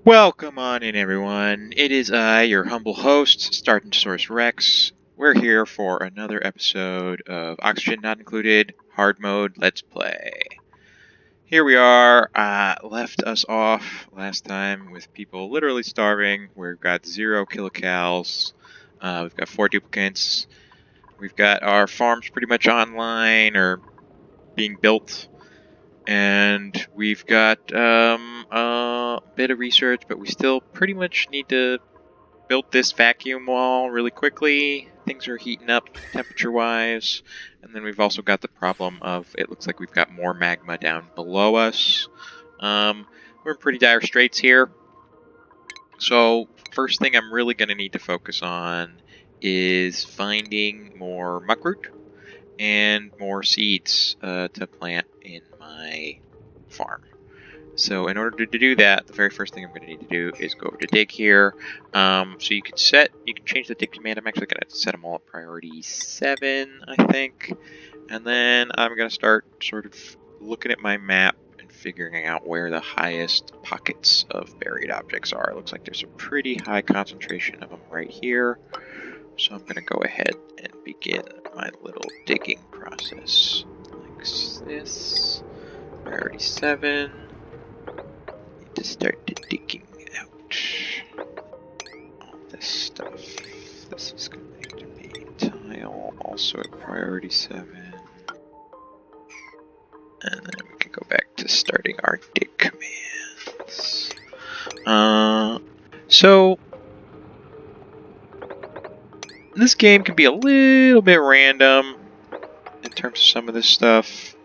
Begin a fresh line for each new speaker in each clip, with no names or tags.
Welcome on in, everyone. It is I, your humble host, Source Rex. We're here for another episode of Oxygen Not Included Hard Mode Let's Play. Here we are. Left us off last time with people literally starving. We've got 0 kilocals. We've got 4 duplicates. We've got our farms pretty much online or being built. And we've got a bit of research, but we still pretty much need to build this vacuum wall really quickly. Things are heating up temperature-wise. And then we've also got the problem of, it looks like we've got more magma down below us. We're in pretty dire straits here. So, first thing I'm really going to need to focus on is finding more muckroot and more seeds to plant in my farm. So in order to do that, the very first thing I'm going to need to do is go over to dig here. So you can change the dig command. I'm actually going to set them all at priority 7, I think. And then I'm going to start sort of looking at my map and figuring out where the highest pockets of buried objects are. It looks like there's a pretty high concentration of them right here. So I'm going to go ahead and begin my little digging process like this. Priority 7. Need to start digging out all this stuff. This is going to need to be tile, also at priority 7. And then we can go back to starting our dig commands. So this game can be a little bit random in terms of some of this stuff.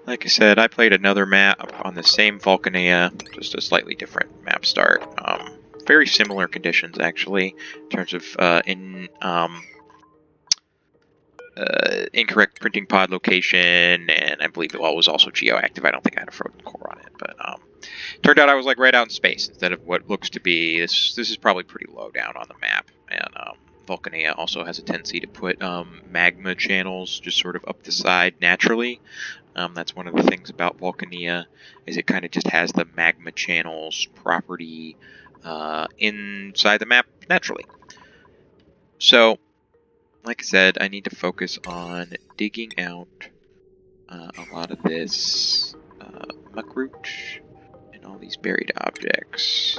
Like I said, I played another map on the same Vulcania, just a slightly different map start. Very similar conditions, actually, in terms of incorrect printing pod location, and I believe the wall was also geoactive. I don't think I had a frozen core on it, but turned out I was like right out in space instead of what looks to be. This is probably pretty low down on the map, and Vulcania also has a tendency to put magma channels just sort of up the side naturally. That's one of the things about Vulcania, is it kind of just has the magma channels property inside the map naturally. So, like I said, I need to focus on digging out a lot of this muckroot and all these buried objects.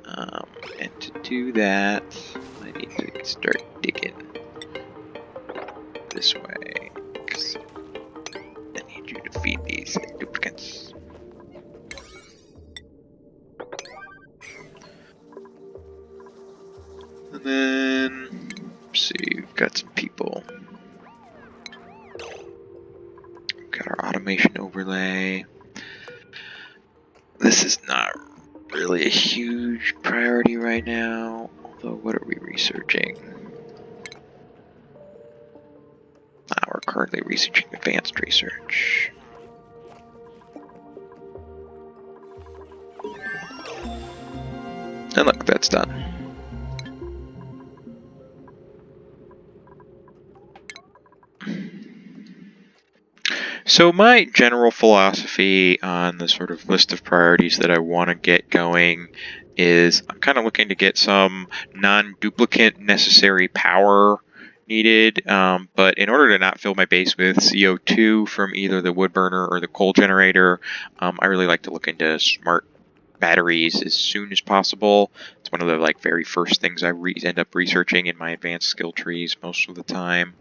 And to do that, I need to start digging this way, because I need you to feed these duplicates. And then, let's see, we've got some people. We've got our automation overlay. This is not really a huge priority right now, although what are we researching? We're currently researching advanced research. And look, that's done. So my general philosophy on the sort of list of priorities that I want to get going is I'm kind of looking to get some non-duplicate necessary power needed, but in order to not fill my base with CO2 from either the wood burner or the coal generator, I really like to look into smart batteries as soon as possible. It's one of the very first things I end up researching in my advanced skill trees most of the time.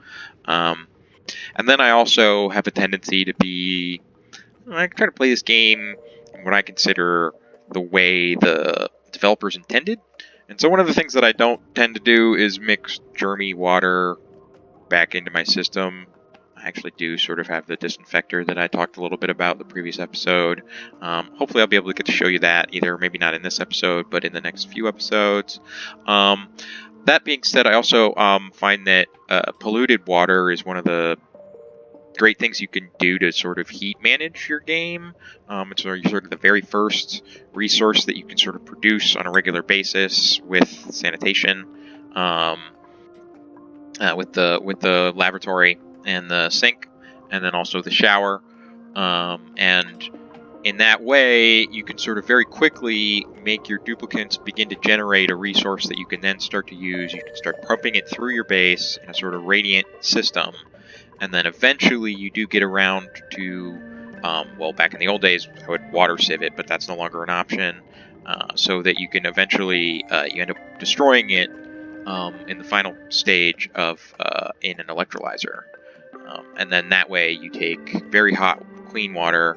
And then I also have a tendency to I try to play this game in what I consider the way the developers intended. And so one of the things that I don't tend to do is mix germy water back into my system. I actually do sort of have the disinfector that I talked a little bit about the previous episode. Hopefully I'll be able to get to show you that, either maybe not in this episode, but in the next few episodes. That being said, I also find that polluted water is one of the great things you can do to sort of heat manage your game. It's sort of the very first resource that you can sort of produce on a regular basis with sanitation, with the lavatory and the sink, and then also the shower. And In that way, you can sort of very quickly make your duplicates begin to generate a resource that you can then start to use. You can start pumping it through your base in a sort of radiant system, and then eventually you do get around to, well, back in the old days, I would water sieve it, but that's no longer an option, so that you can eventually, you end up destroying it in the final stage of in an electrolyzer. And then that way you take very hot, clean water,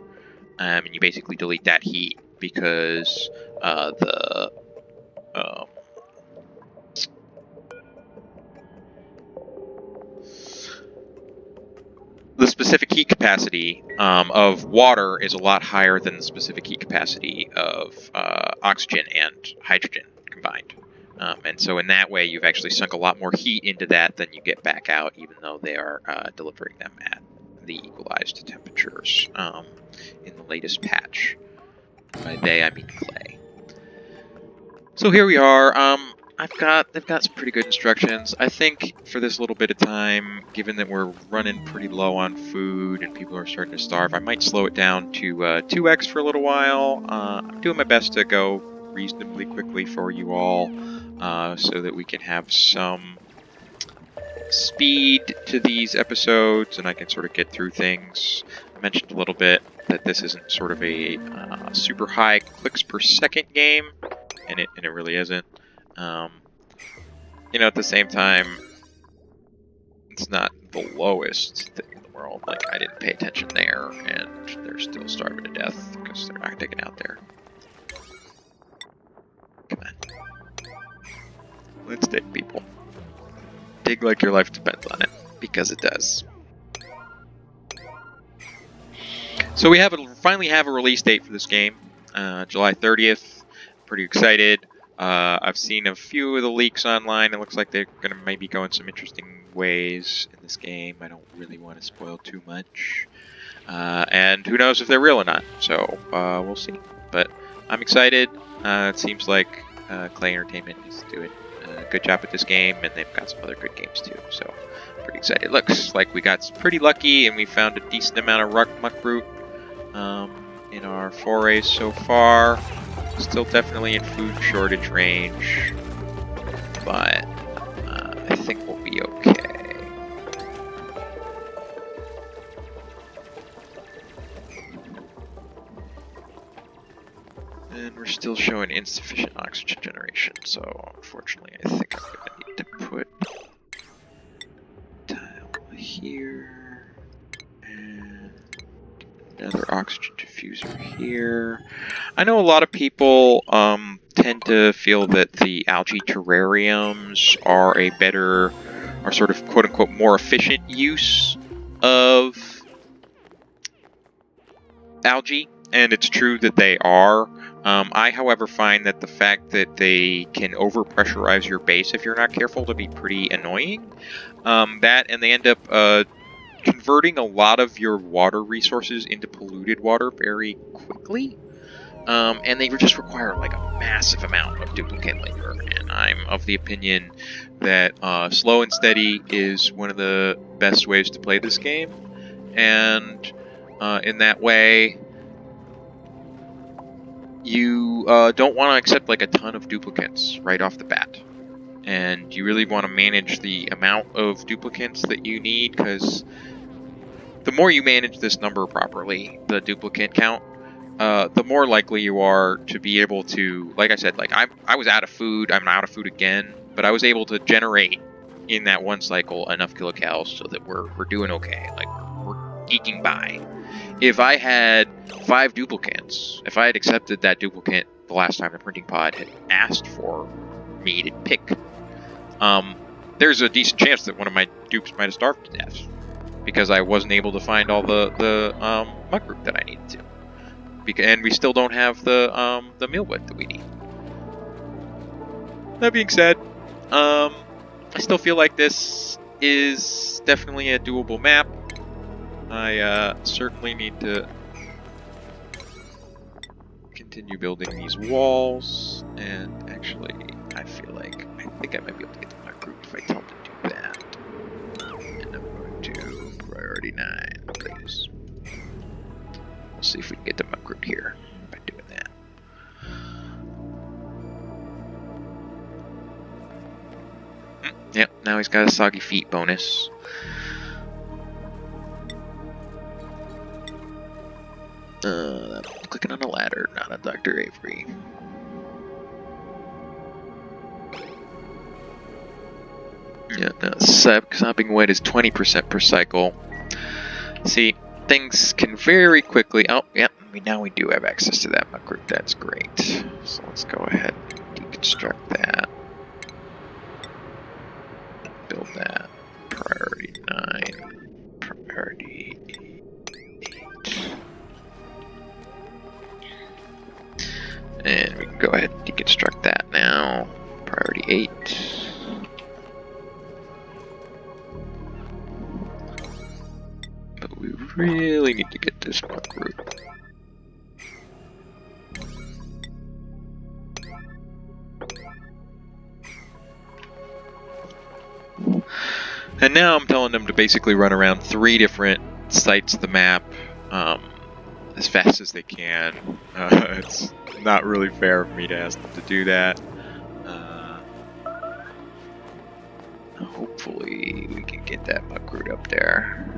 and you basically delete that heat because um, the specific heat capacity of water is a lot higher than the specific heat capacity of oxygen and hydrogen combined. And so in that way, you've actually sunk a lot more heat into that than you get back out, even though they are delivering them at the equalized temperatures in the latest patch. By they, I mean clay. So here we are. They've got some pretty good instructions. I think for this little bit of time, given that we're running pretty low on food and people are starting to starve, I might slow it down to 2x for a little while. I'm doing my best to go reasonably quickly for you all, so that we can have some speed to these episodes and I can sort of get through things. I mentioned a little bit that this isn't sort of a super high clicks per second game, and it really isn't. At the same time, it's not the lowest thing in the world. Like, I didn't pay attention there, and they're still starving to death because they're not digging out there. Come on. Let's dig, people. Dig like your life depends on it, because it does. So we finally have a release date for this game, July 30th. Pretty excited. I've seen a few of the leaks online. It looks like they're going to maybe go in some interesting ways in this game. I don't really want to spoil too much. And who knows if they're real or not. So we'll see. But I'm excited. It seems like Clay Entertainment is doing a good job at this game, and they've got some other good games too. So pretty excited. Looks like we got pretty lucky, and we found a decent amount of muck root in our forays so far. Still definitely in food shortage range, but I think we'll be okay. And we're still showing insufficient oxygen generation, so unfortunately I think I'm going to need to put a tile here, and another oxygen diffuser here. I know a lot of people tend to feel that the algae terrariums are sort of quote-unquote more efficient use of algae, and it's true that they are. I, however, find that the fact that they can overpressurize your base if you're not careful to be pretty annoying. That, and they end up converting a lot of your water resources into polluted water very quickly. And they just require like a massive amount of duplicate labor, and I'm of the opinion that slow and steady is one of the best ways to play this game, and in that way you don't want to accept like a ton of duplicates right off the bat, and you really want to manage the amount of duplicates that you need, because the more you manage this number properly, the duplicate count, the more likely you are to be able to, like I said, like I was out of food, I'm out of food again, but I was able to generate in that one cycle enough kilocalories so that we're doing okay, like we're geeking by. If I had 5 duplicates, if I had accepted that duplicate the last time the printing pod had asked for me to pick, there's a decent chance that one of my dupes might have starved to death because I wasn't able to find all the muck root that I needed to. And we still don't have the mealwood that we need. That being said, I still feel like this is definitely a doable map. I certainly need to continue building these walls, and actually, I think I might be able to get the muck root if I tell them to do that. And I'm going to priority 9, please. We'll see if we can get the muck root here by doing that. Yep, now he's got a soggy feet bonus. I'm clicking on a ladder, not on Dr. Avery. Yeah, no, sopping wet is 20% per cycle. See, things can very quickly... Oh, yep, now we do have access to that muck root. That's great. So let's go ahead and deconstruct that. Build that. Priority 9. Priority 8. And we can go ahead and deconstruct that now. Priority 8. But we really need to get this muck root. And now I'm telling them to basically run around 3 different sites of the map as fast as they can. It's not really fair for me to ask them to do that. Hopefully we can get that muck root up there.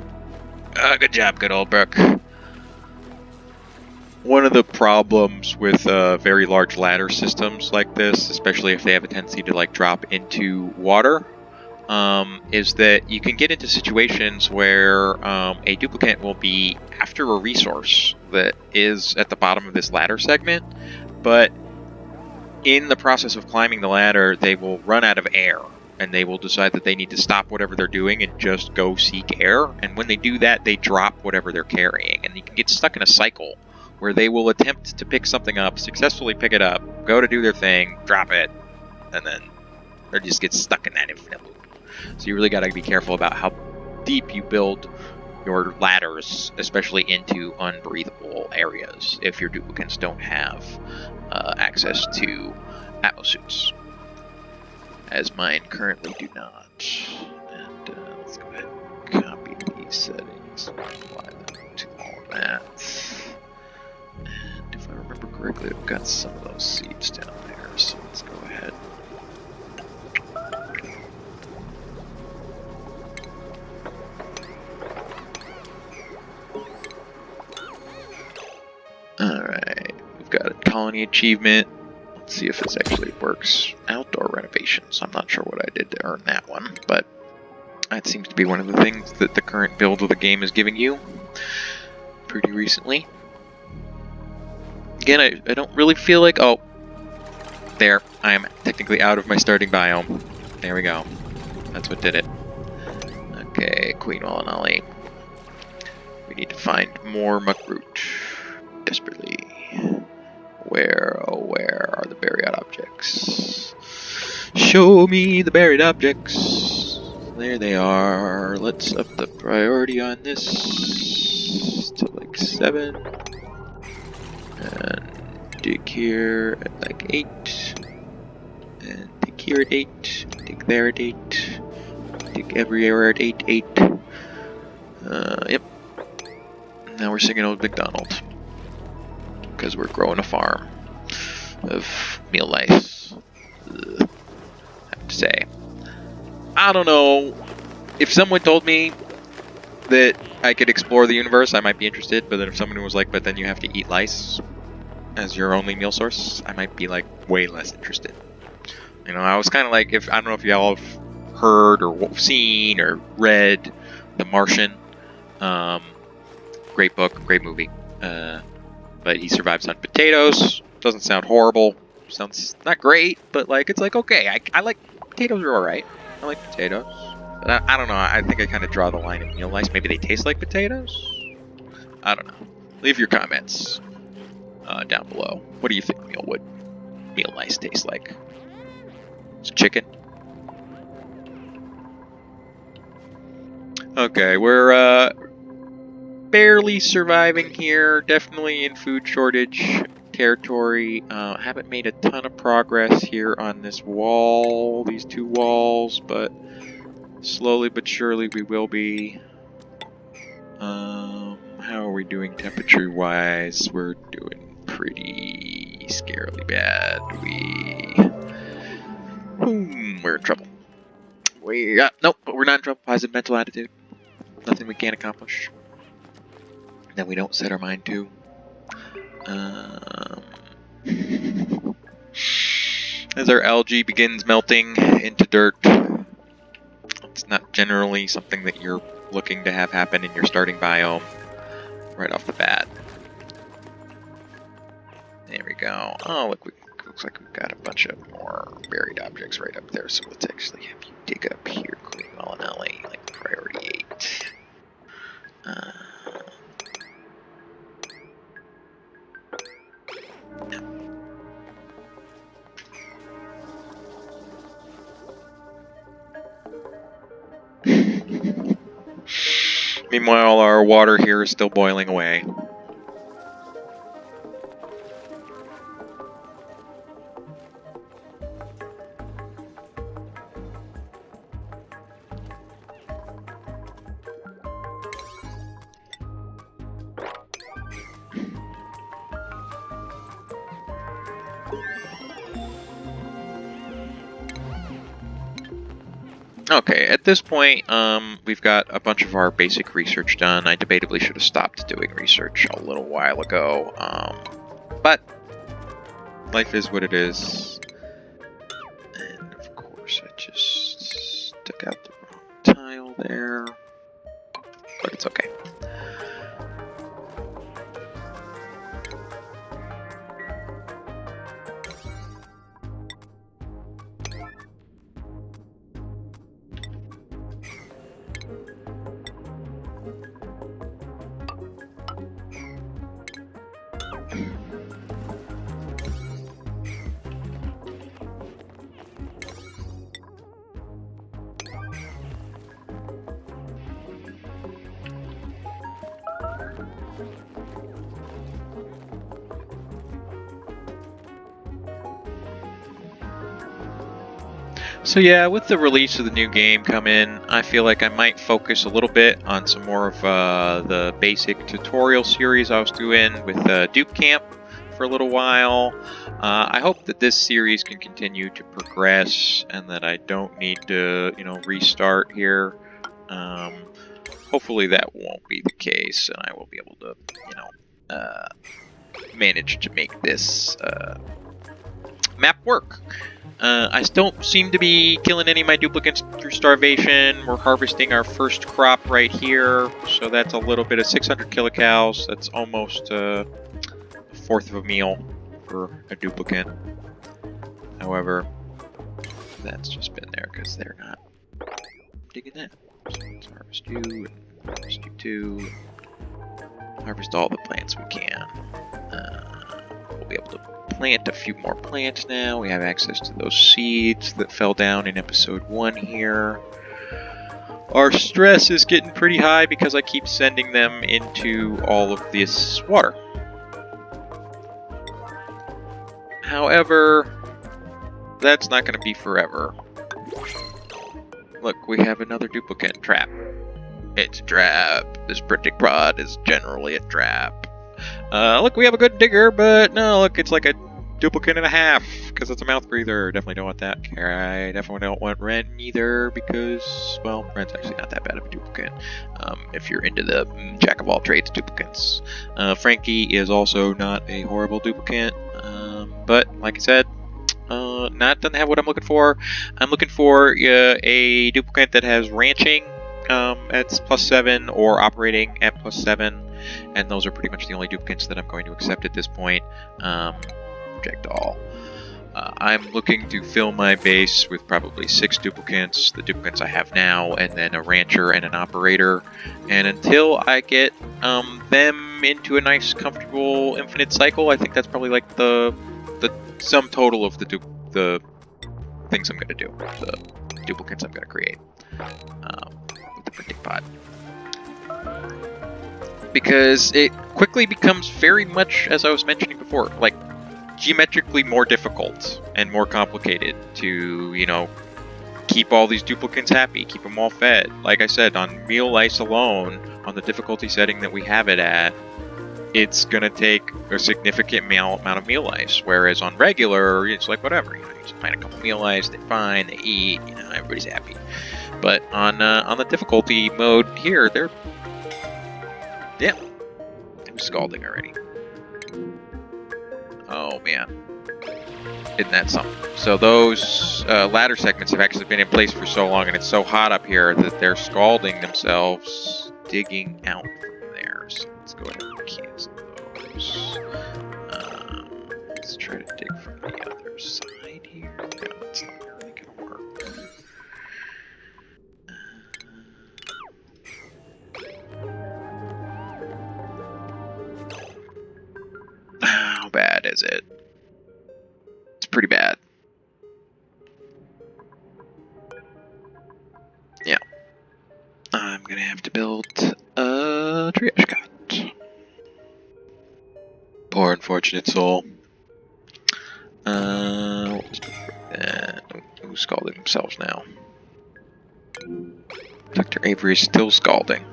Good job, good old Brook. One of the problems with very large ladder systems like this, especially if they have a tendency to like drop into water, is that you can get into situations where a duplicant will be after a resource that is at the bottom of this ladder segment, but in the process of climbing the ladder, they will run out of air, and they will decide that they need to stop whatever they're doing and just go seek air, and when they do that, they drop whatever they're carrying, and you can get stuck in a cycle where they will attempt to pick something up, successfully pick it up, go to do their thing, drop it, and then they just get stuck in that infinite loop. So you really got to be careful about how deep you build your ladders, especially into unbreathable areas, if your duplicants don't have access to atmosuits, as mine currently do not. And let's go ahead and copy these settings, apply them to all of that. And if I remember correctly, I've got some of those seeds down there, so let's go ahead. Alright, we've got a colony achievement. Let's see if this actually works. Outdoor renovations. I'm not sure what I did to earn that one, but that seems to be one of the things that the current build of the game is giving you pretty recently. Again, I don't really feel like... Oh, there. I am technically out of my starting biome. There we go. That's what did it. Okay, Queen Walanali. We need to find more muck root. Desperately. Where, oh where are the buried objects? Show me the buried objects. There they are. Let's up the priority on this to like 7. And dig here at like 8. And dig here at 8. Dig there at 8. Dig everywhere at 8, 8. Yep. Now we're singing Old MacDonald. Because we're growing a farm of meal lice. Ugh. I have to say. I don't know. If someone told me that I could explore the universe, I might be interested. But then if someone was like, but then you have to eat lice as your only meal source, I might be like way less interested. You know, I was kind of like, I don't know if y'all have heard or seen or read The Martian. Great book, great movie. But he survives on potatoes. Doesn't sound horrible. Sounds not great, but like it's like okay. I like potatoes are alright. I like potatoes. But I don't know. I think I kind of draw the line in meal lice. Maybe they taste like potatoes. I don't know. Leave your comments down below. What do you think meal lice taste like? It's chicken. Okay, we're barely surviving here, definitely in food shortage territory. Haven't made a ton of progress here on this wall, these 2 walls, but slowly but surely we will be. How are we doing temperature-wise? We're doing pretty scarily bad. We're in trouble. Nope, but we're not in trouble. Positive mental attitude. Nothing we can't accomplish that we don't set our mind to. As our algae begins melting into dirt, it's not generally something that you're looking to have happen in your starting biome right off the bat. There we go. Oh, look, looks like we've got a bunch of more buried objects right up there, so let's actually have you dig up here, Queen Molinelli, like priority 8. Meanwhile, our water here is still boiling away. Okay, at this point, we've got a bunch of our basic research done. I debatably should have stopped doing research a little while ago, but life is what it is. And of course, I just took out the wrong tile there, but it's okay. So yeah, with the release of the new game coming, I feel like I might focus a little bit on some more of the basic tutorial series I was doing with Dupe Camp for a little while. I hope that this series can continue to progress and that I don't need to, restart here. Hopefully that won't be the case, and I will be able to, manage to make this map work. I don't seem to be killing any of my duplicates through starvation. We're harvesting our first crop right here, so that's a little bit of 600 kilocals. That's almost a fourth of a meal for a duplicate. However, that's just been there because they're not digging that. So let's harvest you, and harvest you too. Harvest all the plants we can. We'll be able to plant a few more plants now. We have access to those seeds that fell down in episode 1 here. Our stress is getting pretty high because I keep sending them into all of this water. However, that's not going to be forever. Look, we have another duplicate trap. It's a trap. This printing prod is generally a trap. Look, we have a good digger, but no, look, it's like a duplicate and a half, because it's a mouth breather. Definitely don't want that. I definitely don't want Ren either, because, well, Ren's actually not that bad of a duplicate, if you're into the jack-of-all-trades duplicates. Frankie is also not a horrible duplicate, but, like I said, doesn't have what I'm looking for. I'm looking for a duplicate that has ranching at +7 or operating at +7, and those are pretty much the only duplicates that I'm going to accept at this point. Project all. I'm looking to fill my base with probably 6 duplicates, the duplicates I have now, and then a rancher and an operator. And until I get them into a nice, comfortable, infinite cycle, I think that's probably like the sum total of the things I'm going to do, the duplicates I'm going to create with the printing pod. Because it quickly becomes very much, as I was mentioning before, like geometrically more difficult and more complicated to, keep all these duplicates happy, keep them all fed. Like I said, on meal ice alone, on the difficulty setting that we have it at, it's gonna take a significant amount of meal ice. Whereas on regular, it's like whatever. You just plant a couple meal ice, they're fine, they eat, everybody's happy. But on the difficulty mode here, they're scalding already. Oh man. Isn't that something? So those ladder segments have actually been in place for so long, and it's so hot up here that they're scalding themselves digging out from there. So let's go ahead and cancel those. Let's try to dig from the other side here. No, it's not really going to work. How bad is it? It's pretty bad. Yeah. I'm gonna have to build a triage cot. Poor unfortunate soul. Who's scalding themselves now? Dr. Avery is still scalding.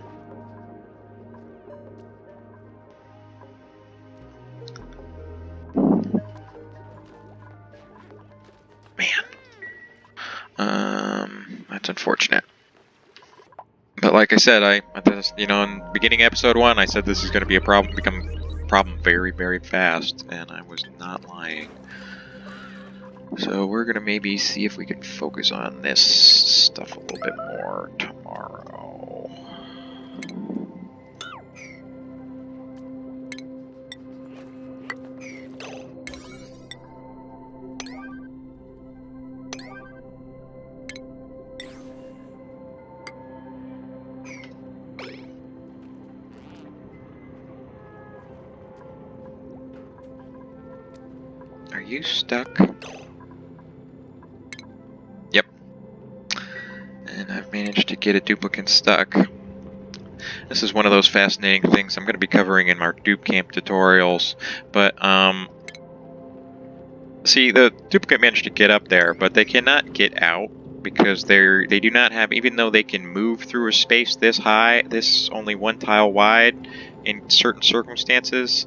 That's unfortunate. But like I said, in beginning episode 1, I said this is going to be become a problem very, very fast, and I was not lying. So we're going to maybe see if we can focus on this stuff a little bit more tomorrow. Are you stuck? Yep. And I've managed to get a duplicate stuck. This is one of those fascinating things I'm going to be covering in our dupe camp tutorials. But, see, the duplicate managed to get up there, but they cannot get out because they do not have, even though they can move through a space this high, this only one tile wide, in certain circumstances,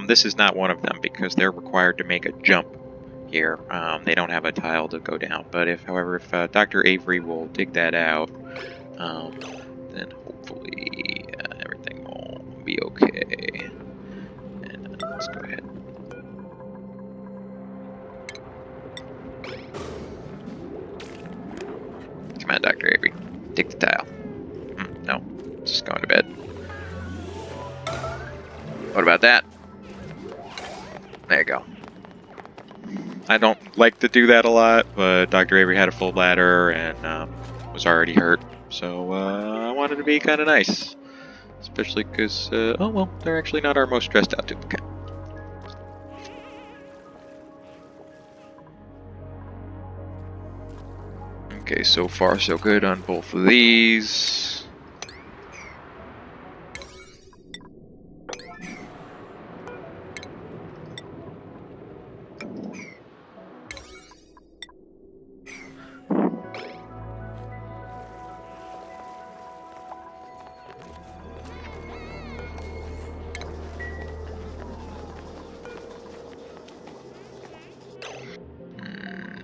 this is not one of them because they're required to make a jump here. They don't have a tile to go down. But however, if Dr. Avery will dig that out, then hopefully everything will be okay. And let's go ahead. Come on, Dr. Avery. Dig the tile. No, just going to bed. What about that? There you go. I don't like to do that a lot, but Dr. Avery had a full bladder and was already hurt, so I wanted to be kind of nice. Especially because, oh well, they're actually not our most stressed out duplicate. Okay, so far so good on both of these.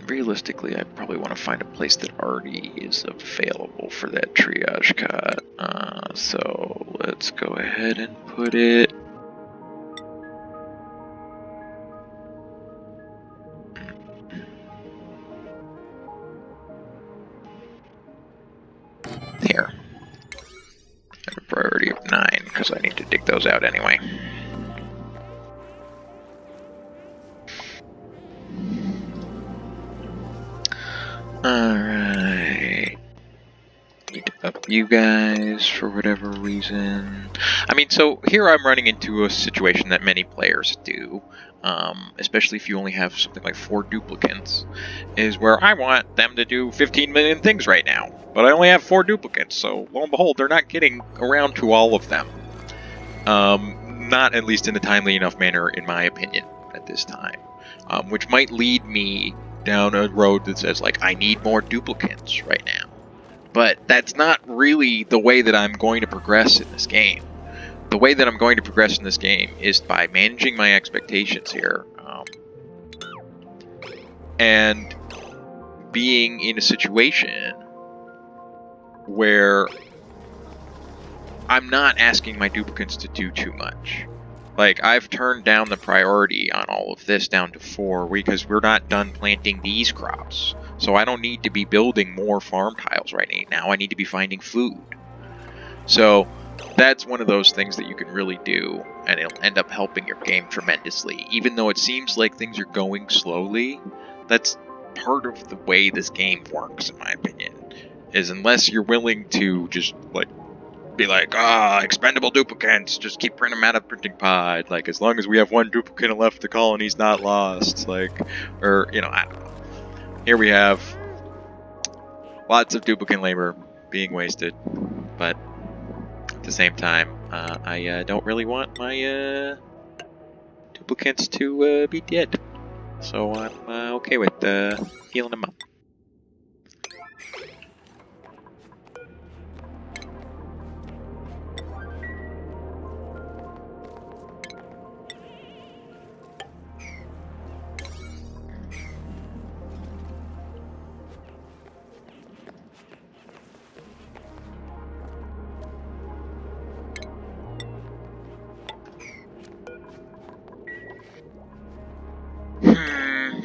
Realistically, I probably want to find a place that already is available for that triage cot. So let's go ahead and put it here. At a priority of 9, because I need to dig those out anyway. Alright. Need to up you guys for whatever reason. I mean, so here I'm running into a situation that many players do, especially if you only have something like 4 duplicates, is where I want them to do 15 million things right now, but I only have 4 duplicates, so lo and behold, they're not getting around to all of them. Not at least in a timely enough manner, in my opinion, at this time. Which might lead me down a road that says, like, I need more duplicates right now. But that's not really the way that I'm going to progress in this game. The way that I'm going to progress in this game is by managing my expectations here. And being in a situation where I'm not asking my duplicates to do too much. Like, I've turned down the priority on all of this down to 4 because we're not done planting these crops. So I don't need to be building more farm tiles right now. I need to be finding food. So that's one of those things that you can really do, and it'll end up helping your game tremendously. Even though it seems like things are going slowly, that's part of the way this game works, in my opinion. Is unless you're willing to just, like, be like, expendable duplicates, just keep printing them out of the printing pod. Like, as long as we have one duplicate left, the colony's not lost. Like, or, I don't know. Here we have lots of duplicate labor being wasted, but at the same time, I don't really want my duplicates to be dead. So I'm okay with healing them up.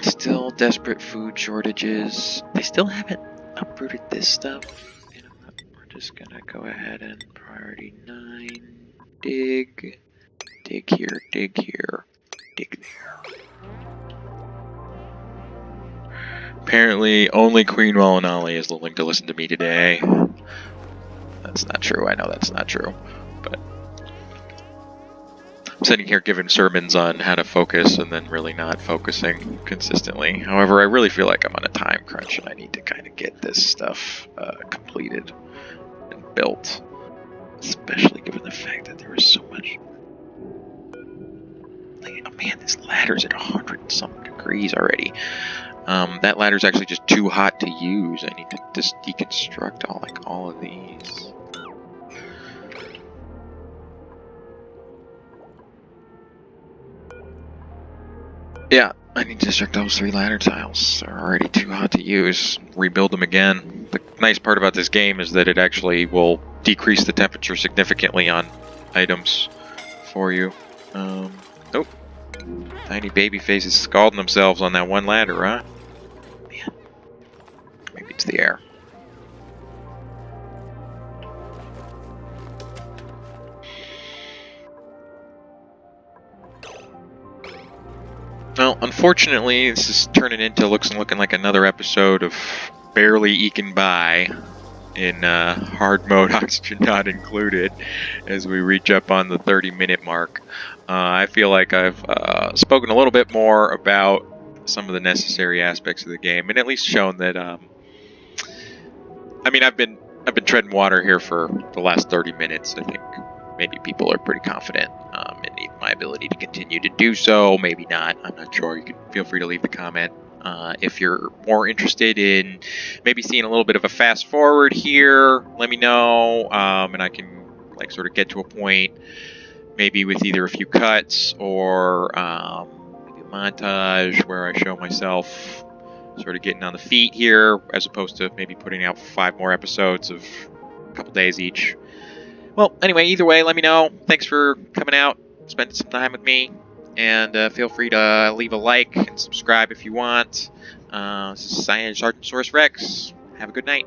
Still desperate food shortages. They still haven't uprooted this stuff. We're just gonna go ahead and priority 9. Dig. Dig here, dig here, dig there. Apparently, only Queen Walanali is willing to listen to me today. That's not true. I know that's not true. But I'm sitting here giving sermons on how to focus and then really not focusing consistently. However, I really feel like I'm on a time crunch and I need to kind of get this stuff completed and built. Especially given the fact that there was so much. Like, oh man, this ladder's at 100 and something degrees already. That ladder's actually just too hot to use. I need to just deconstruct all of these. Yeah, I need to destruct those 3 ladder tiles. They're already too hot to use. Rebuild them again. The nice part about this game is that it actually will decrease the temperature significantly on items for you. Nope. Tiny baby faces scalding themselves on that one ladder, huh? Man. Maybe it's the air. Well, unfortunately, this is turning into looking like another episode of barely eking by in hard mode, oxygen not included, as we reach up on the 30-minute mark. I feel like I've spoken a little bit more about some of the necessary aspects of the game, and at least shown that. I mean, I've been treading water here for the last 30 minutes. I think maybe people are pretty confident in my ability to continue to do so. Maybe not. I'm not sure. You can feel free to leave the comment. If you're more interested in maybe seeing a little bit of a fast forward here, let me know, and I can sort of get to a point, maybe with either a few cuts or maybe a montage where I show myself sort of getting on the feet here, as opposed to maybe putting out 5 more episodes of a couple days each. Well, anyway, either way, let me know. Thanks for coming out, spending some time with me. And feel free to leave a like and subscribe if you want. This is Sergeant Source Rex. Have a good night.